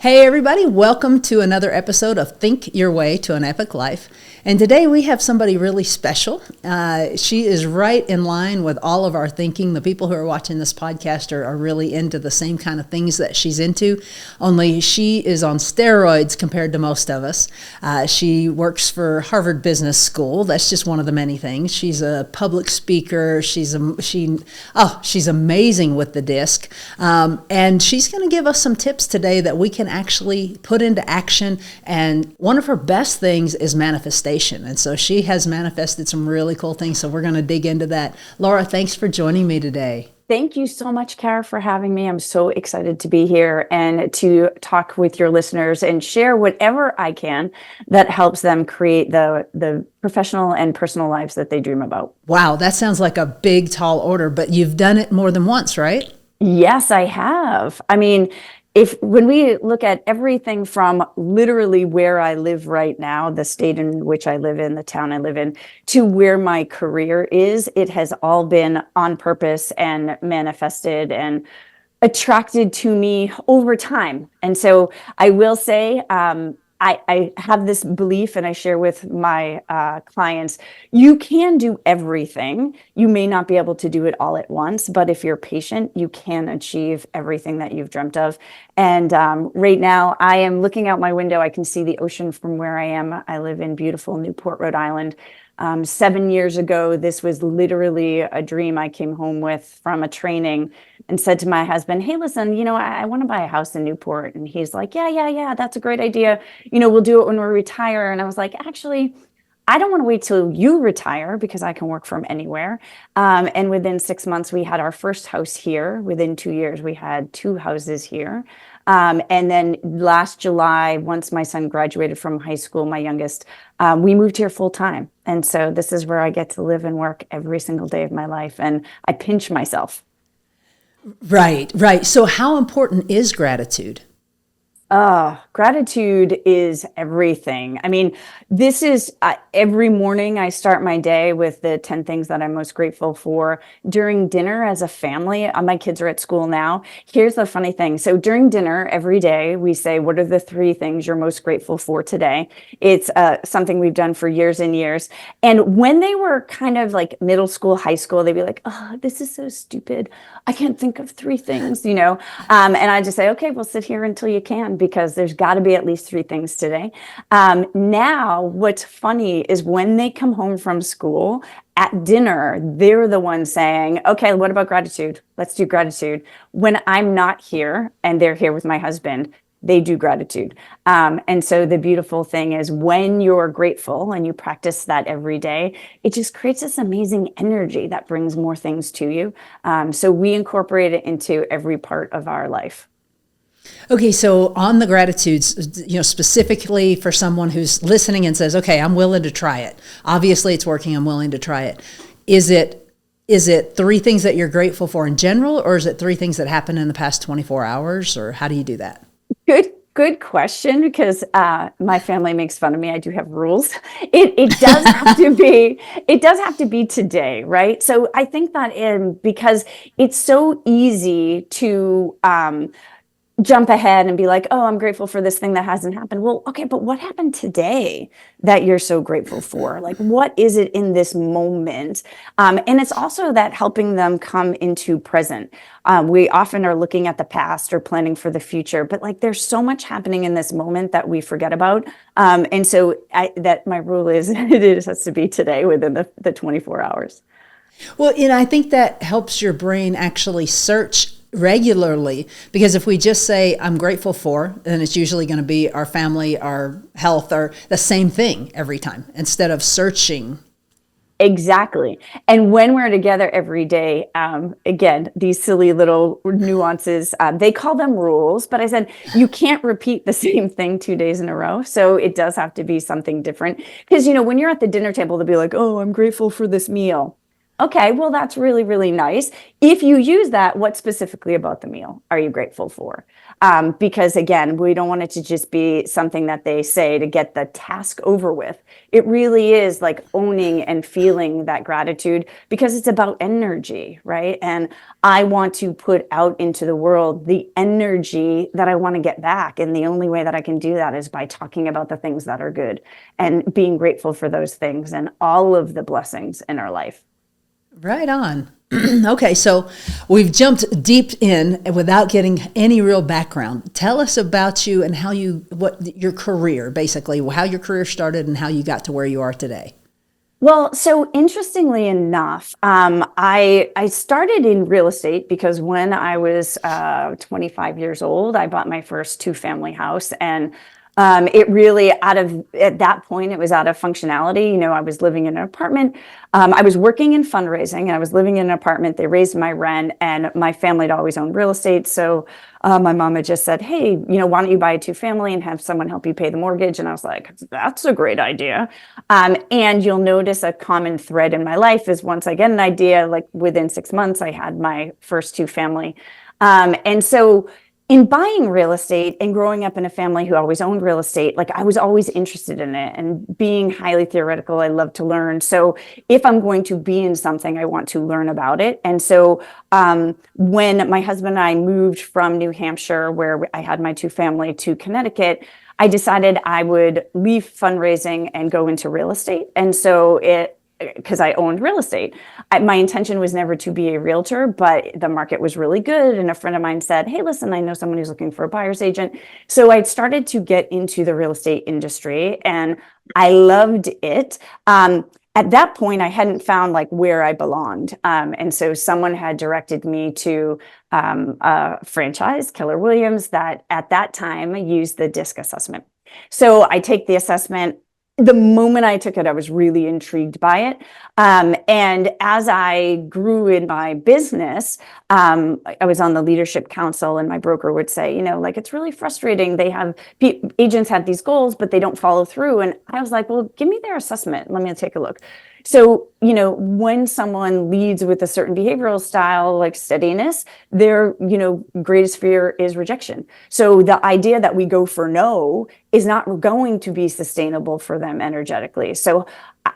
Hey everybody, welcome to another episode of Think Your Way to an Epic Life. And today we have somebody really special. She is right in line with all of our thinking. The people who are watching this podcast are really into the same kind of things that she's into, only she is on steroids compared to most of us. She works for Harvard Business School. That's just one of the many things. She's a public speaker. She's amazing with the disc. And she's going to give us some tips today that we can actually put into action. And one of her best things is manifestation. And so she has manifested some really cool things. So we're going to dig into that. Laura, thanks for joining me today. Thank you so much, Kara, for having me. I'm so excited to be here and to talk with your listeners and share whatever I can that helps them create the professional and personal lives that they dream about. Wow, that sounds like a big, tall order, but you've done it more than once, right? Yes, I have. I mean, when we look at everything from literally where I live right now, the state in which I live in, the town I live in, to where my career is, it has all been on purpose and manifested and attracted to me over time. And so I will say, I have this belief, and I share with my clients, you can do everything. You may not be able to do it all at once, but if you're patient, you can achieve everything that you've dreamt of. And right now, I am looking out my window. I can see the ocean from where I am. I live in beautiful Newport, Rhode Island. 7 years ago, this was literally a dream I came home with from a training and said to my husband, hey, listen, I want to buy a house in Newport. And he's like, yeah, that's a great idea. We'll do it when we retire. And I was like, actually, I don't want to wait till you retire because I can work from anywhere. And within 6 months, we had our first house here. Within 2 years, we had two houses here. And then last July, once my son graduated from high school, my youngest, we moved here full time. And so this is where I get to live and work every single day of my life. And I pinch myself. Right. So how important is gratitude? Gratitude is everything. I mean, this is every morning I start my day with the 10 things that I'm most grateful for. During dinner as a family, my kids are at school now. Here's the funny thing. So during dinner every day, we say, what are the 3 things you're most grateful for today? It's something we've done for years and years. And when they were kind of like middle school, high school, they'd be like, oh, this is so stupid. I can't think of 3 things, And I just say, okay, we'll sit here until you can, because there's got to be at least 3 things today. Now, what's funny is when they come home from school at dinner, they're the ones saying, okay, what about gratitude? Let's do gratitude. When I'm not here and they're here with my husband, they do gratitude. And so the beautiful thing is when you're grateful and you practice that every day, it just creates this amazing energy that brings more things to you. So we incorporate it into every part of our life. Okay, so on the gratitudes, specifically for someone who's listening and says, okay, I'm willing to try it. Obviously it's working, I'm willing to try it. Is it 3 things that you're grateful for in general, or is it 3 things that happened in the past 24 hours, or how do you do that? Good question, because my family makes fun of me. I do have rules. It does have to be today, right? So I think that because it's so easy to jump ahead and be like, oh, I'm grateful for this thing that hasn't happened. Well, okay, but what happened today that you're so grateful for? Like, what is it in this moment? And it's also that helping them come into present. We often are looking at the past or planning for the future, but like there's so much happening in this moment that we forget about. And so my rule is it has to be today within the 24 hours. Well, I think that helps your brain actually search regularly, because if we just say I'm grateful for, then it's usually going to be our family, our health, or the same thing every time instead of searching. Exactly. And when we're together every day, again, these silly little nuances, they call them rules, but I said, you can't repeat the same thing 2 days in a row. So it does have to be something different. Because, when you're at the dinner table, they'll be like, oh, I'm grateful for this meal. Okay, well, that's really, really nice. If you use that, what specifically about the meal are you grateful for? Because again, we don't want it to just be something that they say to get the task over with. It really is like owning and feeling that gratitude because it's about energy, right? And I want to put out into the world the energy that I want to get back. And the only way that I can do that is by talking about the things that are good and being grateful for those things and all of the blessings in our life. Right on. Okay, so we've jumped deep in without getting any real background. Tell us about you and what your career, basically, how your career started and how you got to where you are today. Well, so interestingly enough, I started in real estate because when I was 25 years old, I bought my first two-family house, and it really at that point, it was out of functionality. You know, I was living in an apartment. I was working in fundraising and I was living in an apartment. They raised my rent and my family had always owned real estate. So my mom had just said, hey, why don't you buy a two-family and have someone help you pay the mortgage? And I was like, that's a great idea. And you'll notice a common thread in my life is once I get an idea, like within 6 months, I had my first two-family. And so in buying real estate and growing up in a family who always owned real estate, like I was always interested in it, and being highly theoretical, I love to learn. So if I'm going to be in something, I want to learn about it. And so when my husband and I moved from New Hampshire, where I had my two-family, to Connecticut, I decided I would leave fundraising and go into real estate. And so because I owned real estate. My intention was never to be a realtor, but the market was really good. And a friend of mine said, hey, listen, I know someone who's looking for a buyer's agent. So I'd started to get into the real estate industry and I loved it. At that point, I hadn't found like where I belonged. And so someone had directed me to a franchise, Keller Williams, that at that time used the DISC assessment. So I take the assessment. The moment I took it, I was really intrigued by it. And as I grew in my business, I was on the leadership council and my broker would say, like, it's really frustrating. Agents have these goals, but they don't follow through. And I was like, well, give me their assessment. Let me take a look. So, when someone leads with a certain behavioral style, like steadiness, their, greatest fear is rejection. So the idea that we go for no is not going to be sustainable for them energetically. So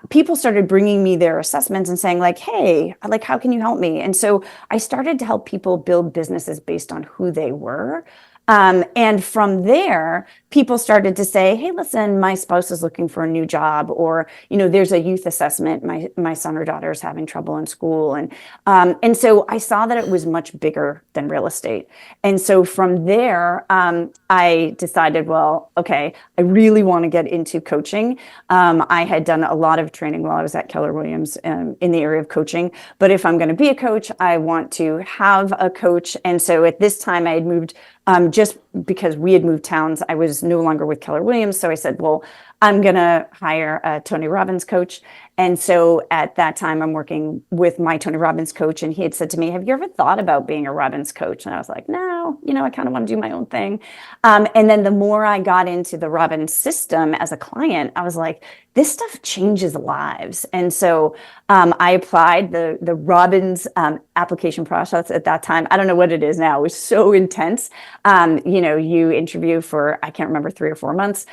people started bringing me their assessments and saying like, hey, like, how can you help me? And so I started to help people build businesses based on who they were. And from there, people started to say, hey, listen, my spouse is looking for a new job, or, there's a youth assessment. My son or daughter is having trouble in school. And so I saw that it was much bigger than real estate. And so from there, I decided, well, okay, I really want to get into coaching. I had done a lot of training while I was at Keller Williams in the area of coaching. But if I'm going to be a coach, I want to have a coach. And so at this time, I had moved just because we had moved towns, I was no longer with Keller Williams. So I said, well, I'm going to hire a Tony Robbins coach. And so at that time, I'm working with my Tony Robbins coach. And he had said to me, have you ever thought about being a Robbins coach? And I was like, no, I kind of want to do my own thing. And then the more I got into the Robbins system as a client, I was like, this stuff changes lives. And so I applied the Robbins application process at that time. I don't know what it is now. It was so intense. You interview for, I can't remember, 3 or 4 months,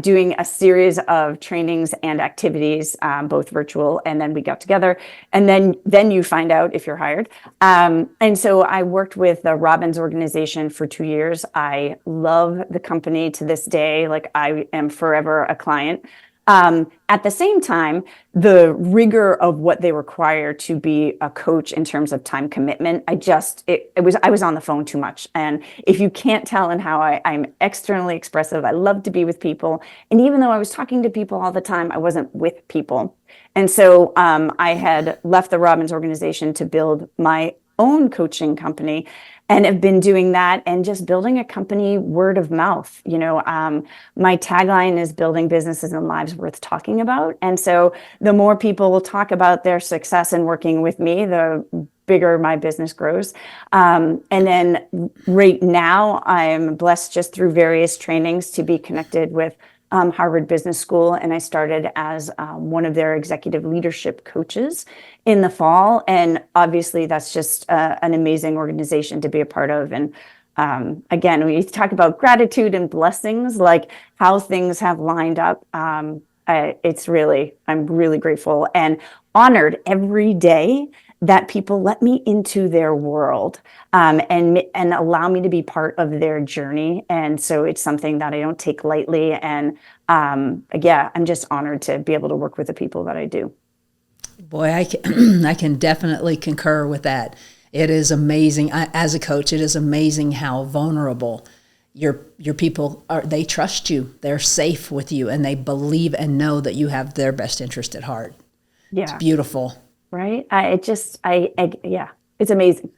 doing a series of trainings and activities, both virtual, and then we got together. And then you find out if you're hired. And so I worked with the Robbins organization for 2 years. I love the company to this day. Like, I am forever a client. At the same time, the rigor of what they require to be a coach in terms of time commitment, I was on the phone too much. And if you can't tell in how I'm externally expressive, I love to be with people. And even though I was talking to people all the time, I wasn't with people. And so I had left the Robbins organization to build my own coaching company, and have been doing that and just building a company word of mouth. My tagline is building businesses and lives worth talking about. And so the more people will talk about their success in working with me, the bigger my business grows. And then right now, I'm blessed just through various trainings to be connected with Harvard Business School, and I started as one of their executive leadership coaches in the fall. And obviously, that's just an amazing organization to be a part of. And again, we talk about gratitude and blessings, like how things have lined up. I'm really grateful and honored every day that people let me into their world, and allow me to be part of their journey. And so it's something that I don't take lightly. And yeah, I'm just honored to be able to work with the people that I do. Boy, I can, I can definitely concur with that. It is amazing. As a coach, it is amazing how vulnerable your people are. They trust you. They're safe with you, and they believe and know that you have their best interest at heart. Yeah. It's beautiful. Right? Yeah, it's amazing.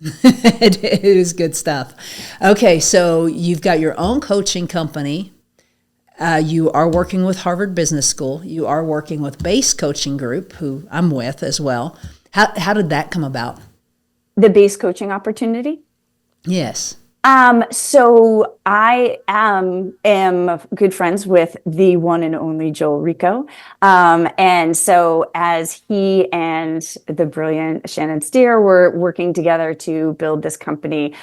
It is good stuff. Okay, so you've got your own coaching company. You are working with Harvard Business School. You are working with Base Coaching Group, who I'm with as well. How did that come about? The base coaching opportunity? Yes. So I am good friends with the one and only Joel Rico. And so as he and the brilliant Shannon Steer were working together to build this company,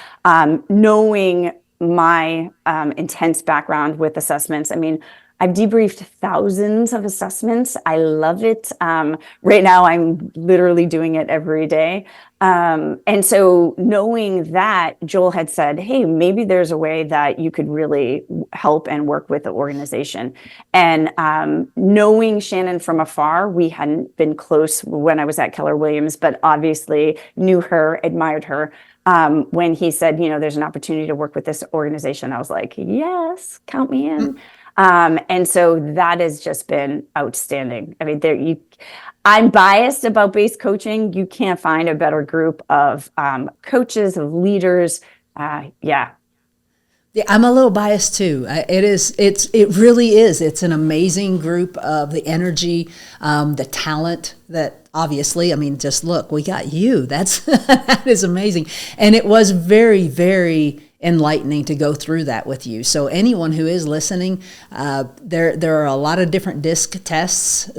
knowing my intense background with assessments, I mean, I've debriefed thousands of assessments. I love it. Right now, I'm literally doing it every day. And so knowing that, Joel had said, hey, maybe there's a way that you could really help and work with the organization. And knowing Shannon from afar, we hadn't been close when I was at Keller Williams, but obviously knew her, admired her. When he said, there's an opportunity to work with this organization, I was like, yes, count me in. And so that has just been outstanding. I mean, I'm biased about base coaching. You can't find a better group of coaches, of leaders. Yeah. Yeah, I'm a little biased too. It really is. It's an amazing group of the energy, the talent that obviously, I mean, just look, we got you. That is amazing. And it was very, very enlightening to go through that with you. So anyone who is listening, there are a lot of different DISC tests.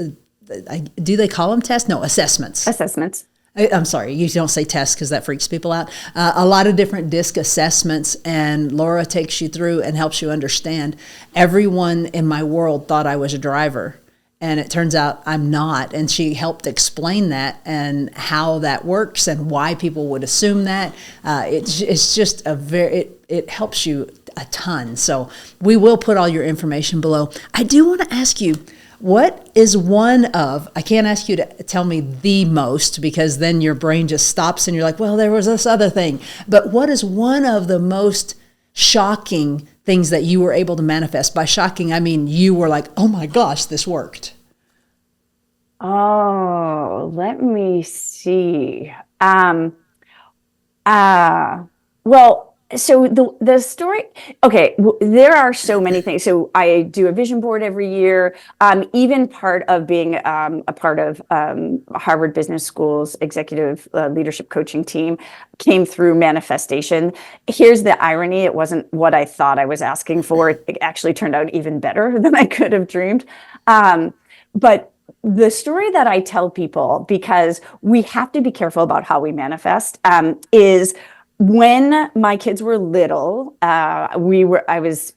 Do they call them tests? No, assessments. Assessments. I'm sorry, you don't say tests because that freaks people out. A lot of different DISC assessments, and Laura takes you through and helps you understand. Everyone in my world thought I was a driver, and it turns out I'm not. And she helped explain that and how that works and why people would assume that. It's just it helps you a ton. So we will put all your information below. I do want to ask you, what is I can't ask you to tell me the most because then your brain just stops and you're like, well, there was this other thing. But what is one of the most shocking things that you were able to manifest? By shocking, I mean you were like, oh my gosh, this worked. Oh, let me see. Well, so the story, okay, there are so many things. So I do a vision board every year. Even part of being a part of Harvard Business School's executive leadership coaching team came through manifestation. Here's the irony. It wasn't what I thought I was asking for. It actually turned out even better than I could have dreamed. But the story that I tell people, because we have to be careful about how we manifest, is when my kids were little, I was,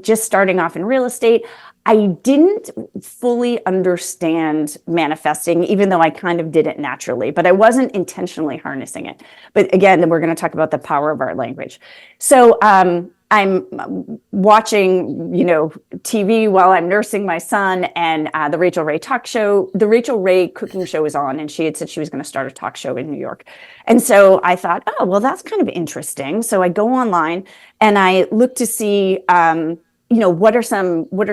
just starting off in real estate. I didn't fully understand manifesting, even though I kind of did it naturally, but I wasn't intentionally harnessing it. But again, we're going to talk about the power of our language. So, I'm watching, TV while I'm nursing my son, and the Rachel Ray cooking show is on, and she had said she was going to start a talk show in New York. And so I thought, oh, well, that's kind of interesting. So I go online and I look to see, what are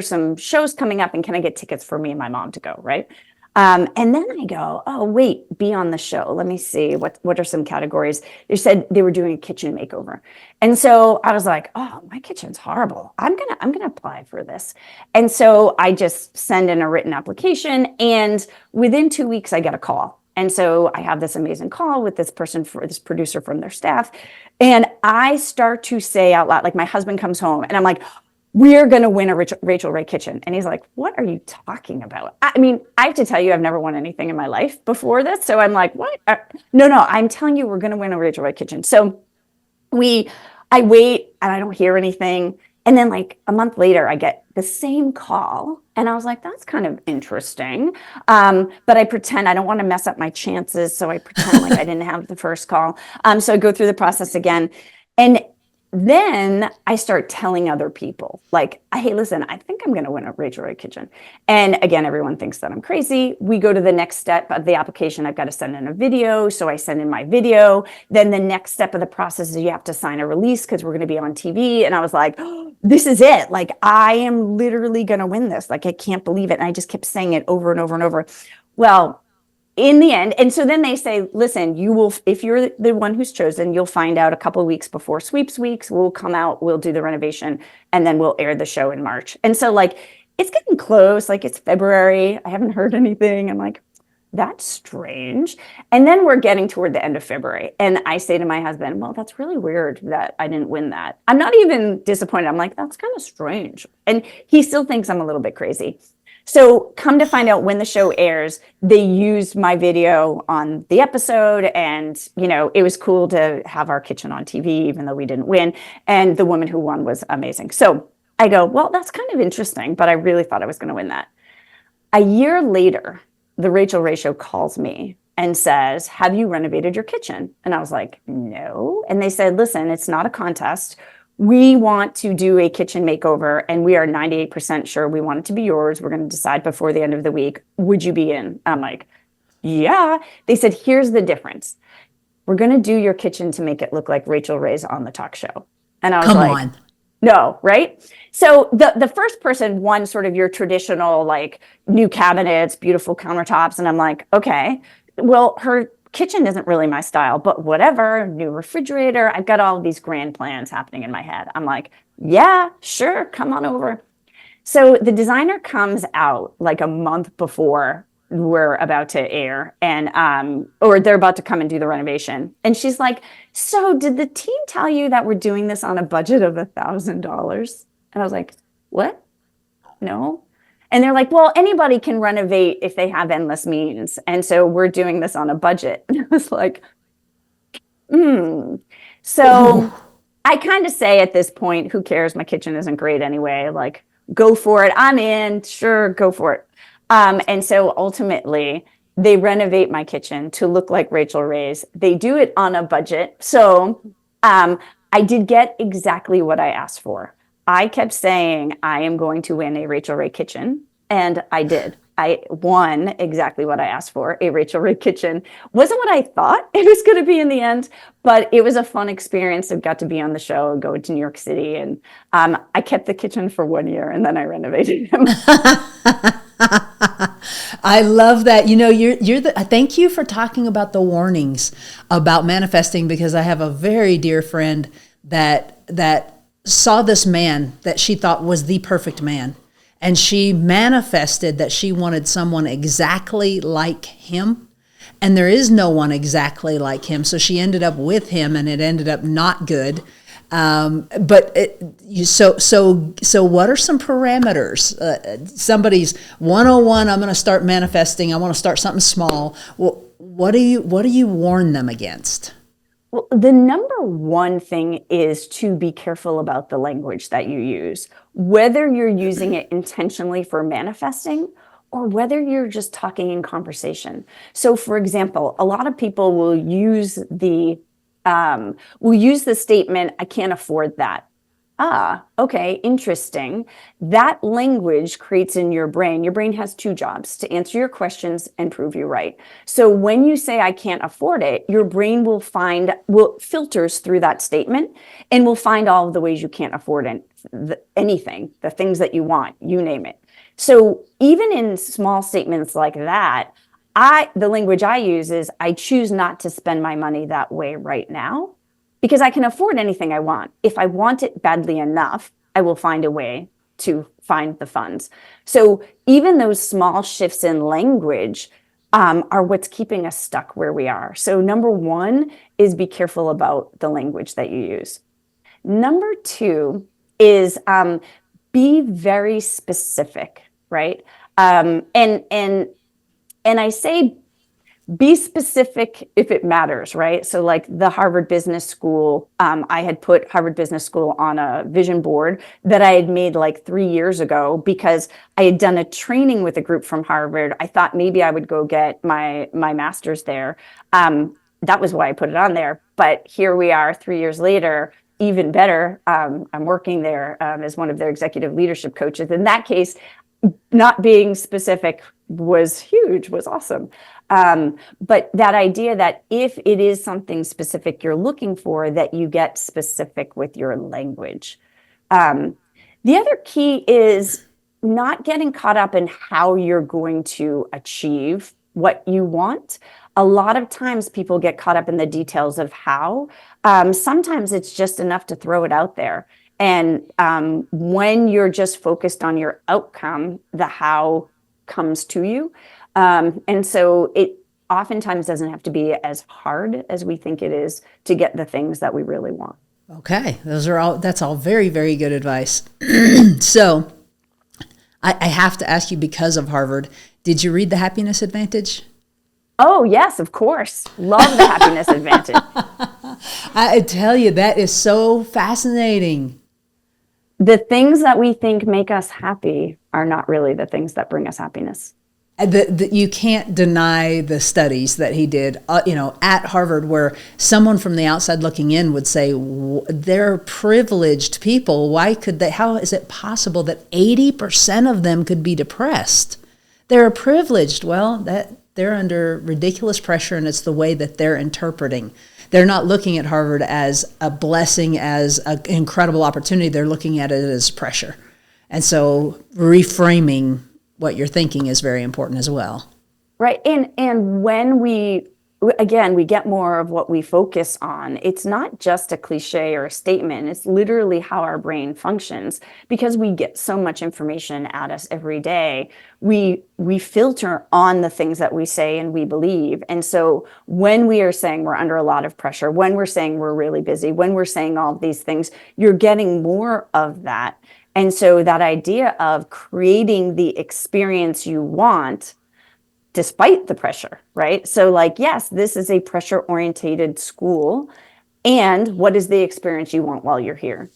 some shows coming up, and can I get tickets for me and my mom to go, right? And then I go, oh, wait, be on the show. Let me see, what are some categories? They said they were doing a kitchen makeover. And so I was like, oh, my kitchen's horrible. I'm gonna apply for this. And so I just send in a written application, and within 2 weeks I get a call. And so I have this amazing call with this producer from their staff. And I start to say out loud, like my husband comes home and I'm like, we're going to win a Rachel Ray kitchen. And he's like, what are you talking about? I mean, I have to tell you, I've never won anything in my life before this. So I'm like, what? No, I'm telling you, we're going to win a Rachel Ray kitchen. So I wait and I don't hear anything. And then like a month later, I get the same call. And I was like, that's kind of interesting. But I pretend I don't want to mess up my chances. So I pretend like I didn't have the first call. So I go through the process again. And then I start telling other people, like, hey, listen, I think I'm going to win a Rachel Ray kitchen. And again, everyone thinks that I'm crazy. We go to the next step of the application. I've got to send in a video. So I send in my video. Then the next step of the process is you have to sign a release because we're going to be on TV. And I was like, oh, this is it. Like, I am literally going to win this. Like, I can't believe it. And I just kept saying it over and over and over. Well, in the end, and so then they say, listen, you will, if you're the one who's chosen, you'll find out a couple of weeks before sweeps weeks. We'll come out, we'll do the renovation, and then we'll air the show in March. And so like, it's getting close, like it's February. I haven't heard anything. I'm like, that's strange. And then we're getting toward the end of February. And I say to my husband, well, that's really weird that I didn't win that. I'm not even disappointed. I'm like, that's kind of strange. And he still thinks I'm a little bit crazy. So come to find out when the show airs, they used my video on the episode. And, you know, it was cool to have our kitchen on TV, even though we didn't win. And the woman who won was amazing. So I go, well, that's kind of interesting, but I really thought I was going to win that. A year later, the Rachel Ray Show calls me and says, have you renovated your kitchen? And I was like, no. And they said, listen, it's not a contest. We want to do a kitchen makeover and we are 98% sure we want it to be yours. We're going to decide before the end of the week. Would you be in? I'm like, yeah. They said, here's the difference. We're going to do your kitchen to make it look like Rachel Ray's on the talk show. And I was like, no, right? So the first person won sort of your traditional, like new cabinets, beautiful countertops. And I'm like, okay, well, her kitchen isn't really my style, but whatever, new refrigerator. I've got all of these grand plans happening in my head. I'm like, yeah, sure, come on over. So the designer comes out like a month before we're about to air and or they're about to come and do the renovation. And she's like, so did the team tell you that we're doing this on a budget of $1,000? And I was like, what? No. And they're like, well, anybody can renovate if they have endless means. And so we're doing this on a budget. And I was like, So I kind of say at this point, who cares? My kitchen isn't great anyway. Like, go for it. I'm in. Sure, go for it. And so ultimately, they renovate my kitchen to look like Rachel Ray's. They do it on a budget. So I did get exactly what I asked for. I kept saying, I am going to win a Rachel Ray kitchen. And I did. I won exactly what I asked for, a Rachel Ray kitchen. Wasn't what I thought it was going to be in the end, but it was a fun experience. I got to be on the show and go to New York City. And I kept the kitchen for 1 year and then I renovated him. I love that. You know, thank you for talking about the warnings about manifesting, because I have a very dear friend that saw this man that she thought was the perfect man. And she manifested that she wanted someone exactly like him. And there is no one exactly like him. So she ended up with him and it ended up not good. So what are some parameters? Somebody's 101, I'm going to start manifesting. I want to start something small. Well, what do you warn them against? Well, the number one thing is to be careful about the language that you use, whether you're using it intentionally for manifesting or whether you're just talking in conversation. So, for example, a lot of people will use the statement, I can't afford that. Ah, okay, interesting. That language creates in your brain has two jobs: to answer your questions and prove you right. So when you say I can't afford it, your brain will filters through that statement and will find all of the ways you can't afford anything, the things that you want, you name it. So even in small statements like that, the language I use is I choose not to spend my money that way right now, because I can afford anything I want. If I want it badly enough, I will find a way to find the funds. So even those small shifts in language are what's keeping us stuck where we are. So number one is be careful about the language that you use. Number two is be very specific, right? And I say be specific if it matters, right? So like the Harvard Business School, I had put Harvard Business School on a vision board that I had made like 3 years ago because I had done a training with a group from Harvard. I thought maybe I would go get my master's there. That was why I put it on there. But here we are 3 years later, even better. I'm working there as one of their executive leadership coaches. In that case, not being specific was huge, was awesome. But that idea that if it is something specific you're looking for, that you get specific with your language. The other key is not getting caught up in how you're going to achieve what you want. A lot of times people get caught up in the details of how. Sometimes it's just enough to throw it out there. And when you're just focused on your outcome, the how comes to you. And so it oftentimes doesn't have to be as hard as we think it is to get the things that we really want. Okay, that's all very, very good advice. So I have to ask you, because of Harvard, did you read The Happiness Advantage? Oh, yes, of course. Love The Happiness Advantage. I tell you, that is so fascinating. The things that we think make us happy are not really the things that bring us happiness. You can't deny the studies that he did, at Harvard, where someone from the outside looking in would say, they're privileged people. How is it possible that 80% of them could be depressed? They're privileged. Well, they're under ridiculous pressure, and it's the way that they're interpreting. They're not looking at Harvard as a blessing, as an incredible opportunity. They're looking at it as pressure. And so reframing what you're thinking is very important as well. Right. And when we get more of what we focus on, it's not just a cliche or a statement. It's literally how our brain functions, because we get so much information at us every day. We filter on the things that we say and we believe. And so when we are saying we're under a lot of pressure, when we're saying we're really busy, when we're saying all of these things, you're getting more of that. And so that idea of creating the experience you want despite the pressure, right? So like, yes, this is a pressure-orientated school. And what is the experience you want while you're here?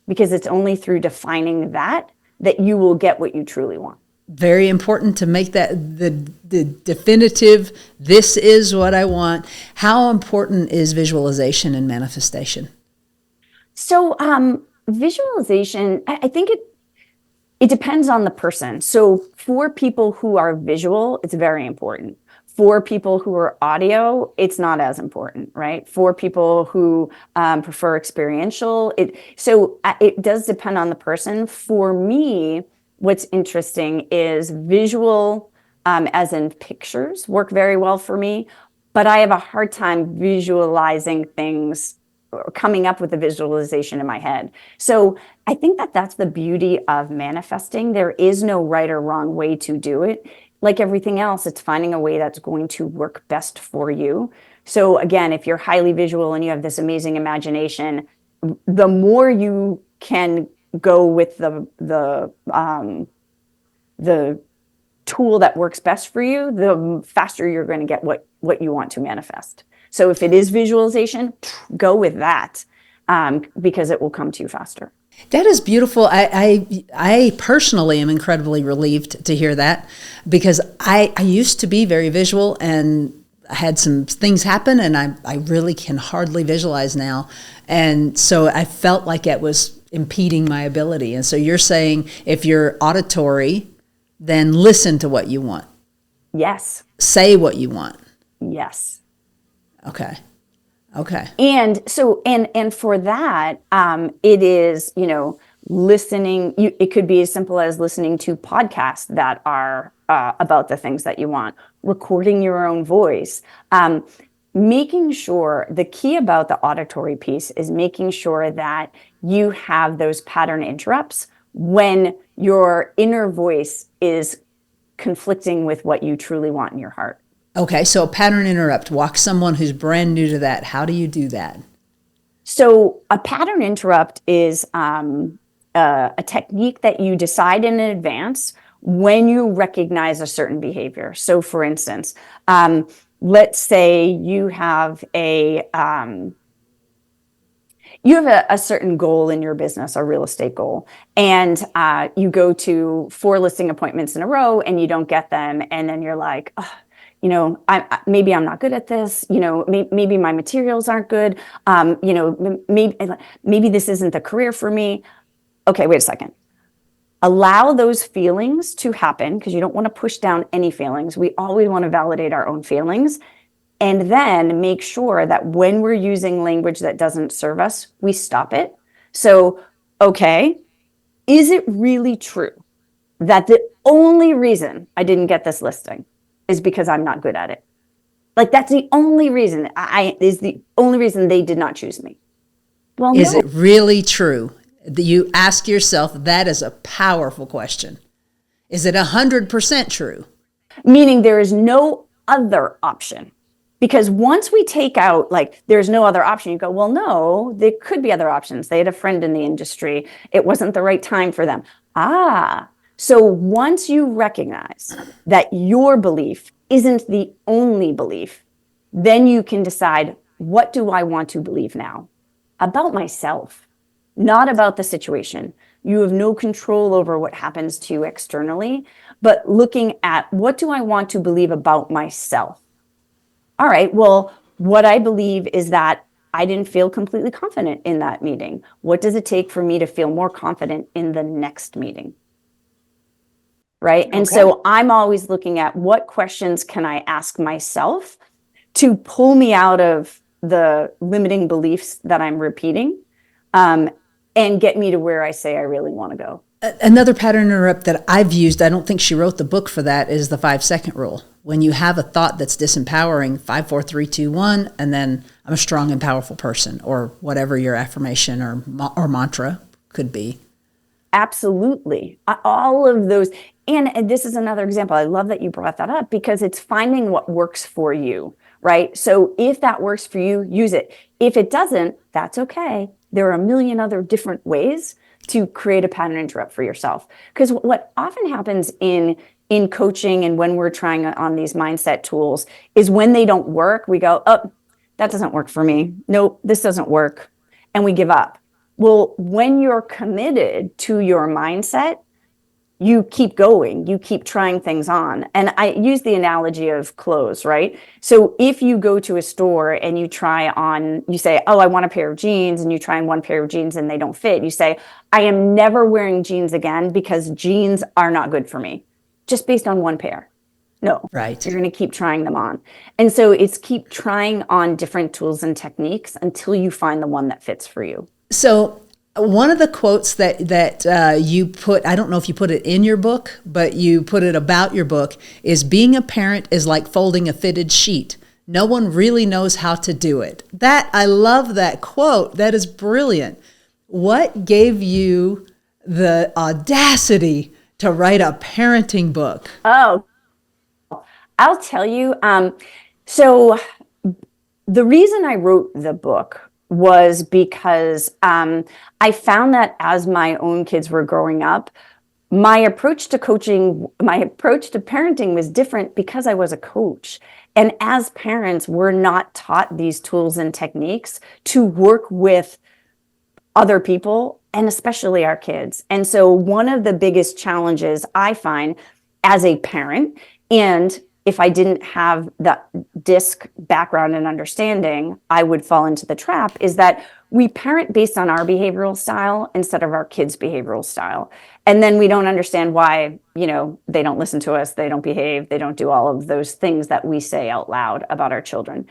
Because it's only through defining that you will get what you truly want. Very important to make that the definitive, this is what I want. How important is visualization and manifestation? So visualization, I think it depends on the person. So for people who are visual, it's very important. For people who are audio, it's not as important, right? For people who prefer experiential, it does depend on the person. For me, what's interesting is visual, as in pictures, work very well for me, but I have a hard time visualizing things or coming up with a visualization in my head. So I think that's the beauty of manifesting. There is no right or wrong way to do it. Like everything else, it's finding a way that's going to work best for you. So again, if you're highly visual and you have this amazing imagination, the more you can go with the tool that works best for you, the faster you're going to get what you want to manifest. So if it is visualization, go with that, because it will come to you faster. That is beautiful. I personally am incredibly relieved to hear that, because I used to be very visual, and I had some things happen, and I really can hardly visualize now. And so I felt like it was impeding my ability. And so you're saying if you're auditory, then listen to what you want. Yes. Say what you want. Yes. Okay. And so, and for that, it is, listening. It could be as simple as listening to podcasts that are about the things that you want, recording your own voice, making sure the key about the auditory piece is making sure that you have those pattern interrupts when your inner voice is conflicting with what you truly want in your heart. Okay, so a pattern interrupt. Walk someone who's brand new to that. How do you do that? So a pattern interrupt is a technique that you decide in advance when you recognize a certain behavior. So for instance, let's say you have a certain goal in your business, a real estate goal, and you go to 4 listing appointments in a row and you don't get them. And then you're like, oh, maybe I'm not good at this. Maybe my materials aren't good. Maybe this isn't the career for me. Okay, wait a second. Allow those feelings to happen, because you don't want to push down any feelings. We always want to validate our own feelings. And then make sure that when we're using language that doesn't serve us, we stop it. So, okay, is it really true that the only reason I didn't get this listing is because I'm not good at it? Like, that's the only reason is the only reason they did not choose me. Well, is it really true? You ask yourself, that is a powerful question. Is it 100% true? Meaning there is no other option. Because once we take out, like, there's no other option, you go, well, no, there could be other options. They had a friend in the industry. It wasn't the right time for them. So once you recognize that your belief isn't the only belief, then you can decide, what do I want to believe now about myself, not about the situation. You have no control over what happens to you externally, but looking at, what do I want to believe about myself? All right, well, what I believe is that I didn't feel completely confident in that meeting. What does it take for me to feel more confident in the next meeting? Right? And so I'm always looking at, what questions can I ask myself to pull me out of the limiting beliefs that I'm repeating, and get me to where I say I really want to go. Another pattern interrupt that I've used, I don't think she wrote the book for that, is the 5-second rule. When you have a thought that's disempowering, 5, 4, 3, 2, 1, and then I'm a strong and powerful person, or whatever your affirmation or mantra could be. Absolutely. All of those. And this is another example. I love that you brought that up, because it's finding what works for you, right? So if that works for you, use it. If it doesn't, that's okay. There are a million other different ways to create a pattern interrupt for yourself. Because what often happens in coaching and when we're trying on these mindset tools is, when they don't work, we go, oh, that doesn't work for me. Nope, this doesn't work. And we give up. Well, when you're committed to your mindset, you keep going, you keep trying things on. And I use the analogy of clothes, right? So if you go to a store and you try on, you say, oh, I want a pair of jeans, and you try on one pair of jeans and they don't fit, you say, I am never wearing jeans again, because jeans are not good for me, just based on one pair. No, right. You're going to keep trying them on. And so it's keep trying on different tools and techniques until you find the one that fits for you. So one of the quotes that you put, I don't know if you put it in your book, but you put it about your book, is, being a parent is like folding a fitted sheet. No one really knows how to do it. I love that quote. That is brilliant. What gave you the audacity to write a parenting book? Oh, I'll tell you. So the reason I wrote the book was because I found that as my own kids were growing up, my approach to coaching, my approach to parenting was different, because I was a coach. And as parents, we're not taught these tools and techniques to work with other people, and especially our kids. And so one of the biggest challenges I find as a parent, and if I didn't have that DISC background and understanding, I would fall into the trap, is that we parent based on our behavioral style instead of our kids' behavioral style. And then we don't understand why, they don't listen to us, they don't behave, they don't do all of those things that we say out loud about our children.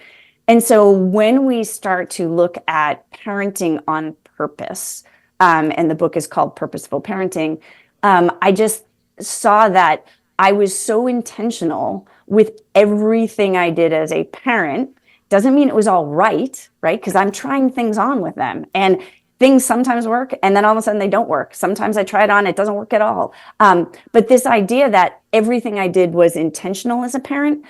And so when we start to look at parenting on purpose, and the book is called Purposeful Parenting, I just saw that I was so intentional with everything I did as a parent. Doesn't mean it was all right? Because I'm trying things on with them, and things sometimes work, and then all of a sudden they don't work. Sometimes I try it on, it doesn't work at all. But this idea that everything I did was intentional as a parent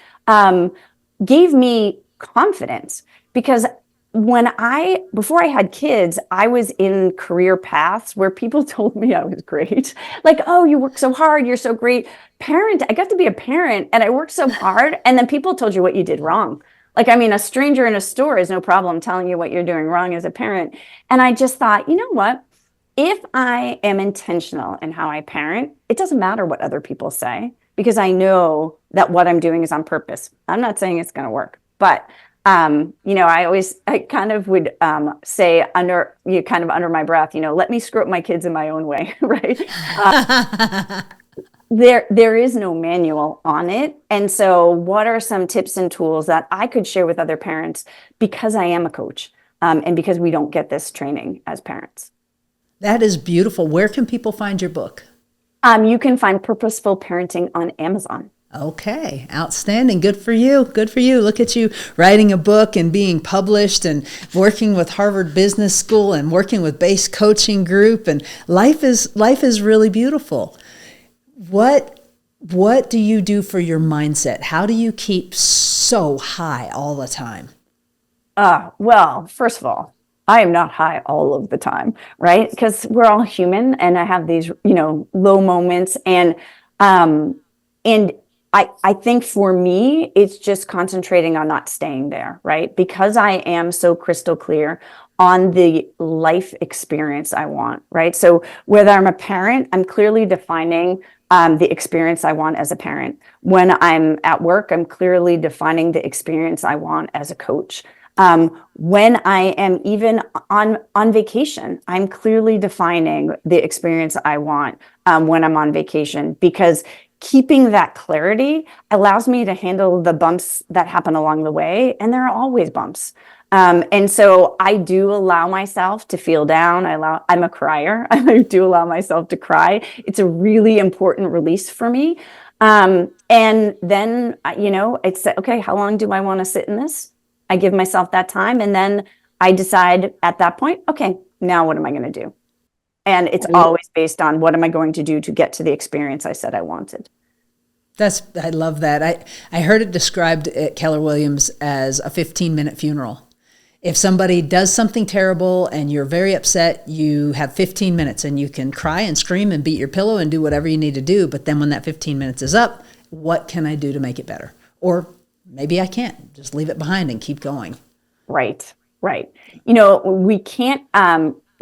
gave me confidence, because before I had kids, I was in career paths where people told me I was great. Like, oh, you work so hard, you're so great. I got to be a parent and I worked so hard. And then people told you what you did wrong. Like, I mean, a stranger in a store is no problem telling you what you're doing wrong as a parent. And I just thought, you know what? If I am intentional in how I parent, it doesn't matter what other people say because I know that what I'm doing is on purpose. I'm not saying it's going to work, but I kind of would say under my breath, let me screw up my kids in my own way, right? There is no manual on it. And so what are some tips and tools that I could share with other parents because I am a coach and because we don't get this training as parents? That is beautiful. Where can people find your book? You can find Purposeful Parenting on Amazon. Okay, outstanding. Good for you. Good for you. Look at you writing a book and being published and working with Harvard Business School and working with Base Coaching Group, and life is really beautiful. What do you do for your mindset? How do you keep so high all the time? Well, first of all, I am not high all of the time, right? Because we're all human and I have these, low moments. And I think for me, it's just concentrating on not staying there, right? Because I am so crystal clear on the life experience I want, right? So whether I'm a parent, I'm clearly defining the experience I want as a parent. When I'm at work, I'm clearly defining the experience I want as a coach. When I am even on vacation, I'm clearly defining the experience I want when I'm on vacation, because keeping that clarity allows me to handle the bumps that happen along the way. And there are always bumps. And so I do allow myself to feel down. I'm a crier. I do allow myself to cry. It's a really important release for me. And then, it's okay, how long do I want to sit in this? I give myself that time. And then I decide at that point, okay, now what am I going to do? And it's always based on what am I going to do to get to the experience I said I wanted. I love that. I heard it described at Keller Williams as a 15-minute funeral. If somebody does something terrible and you're very upset, you have 15 minutes and you can cry and scream and beat your pillow and do whatever you need to do. But then when that 15 minutes is up, what can I do to make it better? Or maybe I can't. Just leave it behind and keep going. Right.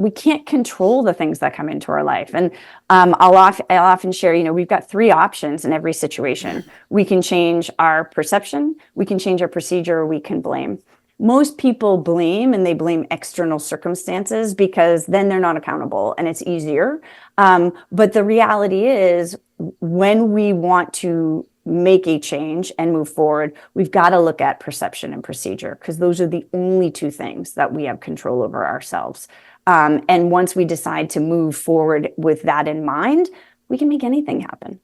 We can't control the things that come into our life. And I'll often share, we've got three options in every situation. We can change our perception, we can change our procedure, or we can blame. Most people blame, and they blame external circumstances because then they're not accountable and it's easier. But the reality is, when we want to make a change and move forward, we've got to look at perception and procedure, because those are the only two things that we have control over ourselves. And once we decide to move forward with that in mind, we can make anything happen.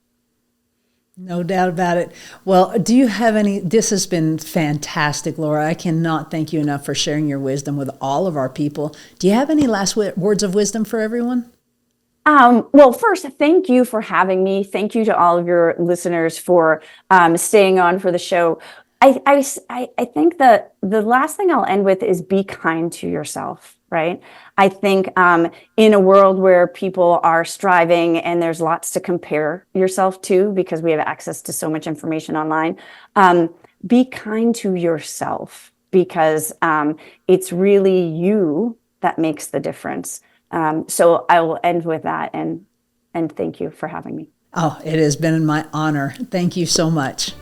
No doubt about it. Well, do you have this has been fantastic, Laura. I cannot thank you enough for sharing your wisdom with all of our people. Do you have any last words of wisdom for everyone? Well, first, thank you for having me. Thank you to all of your listeners for staying on for the show. I think that the last thing I'll end with is be kind to yourself, right? I think in a world where people are striving and there's lots to compare yourself to because we have access to so much information online, be kind to yourself, because it's really you that makes the difference. So I will end with that, and thank you for having me. Oh, it has been my honor. Thank you so much.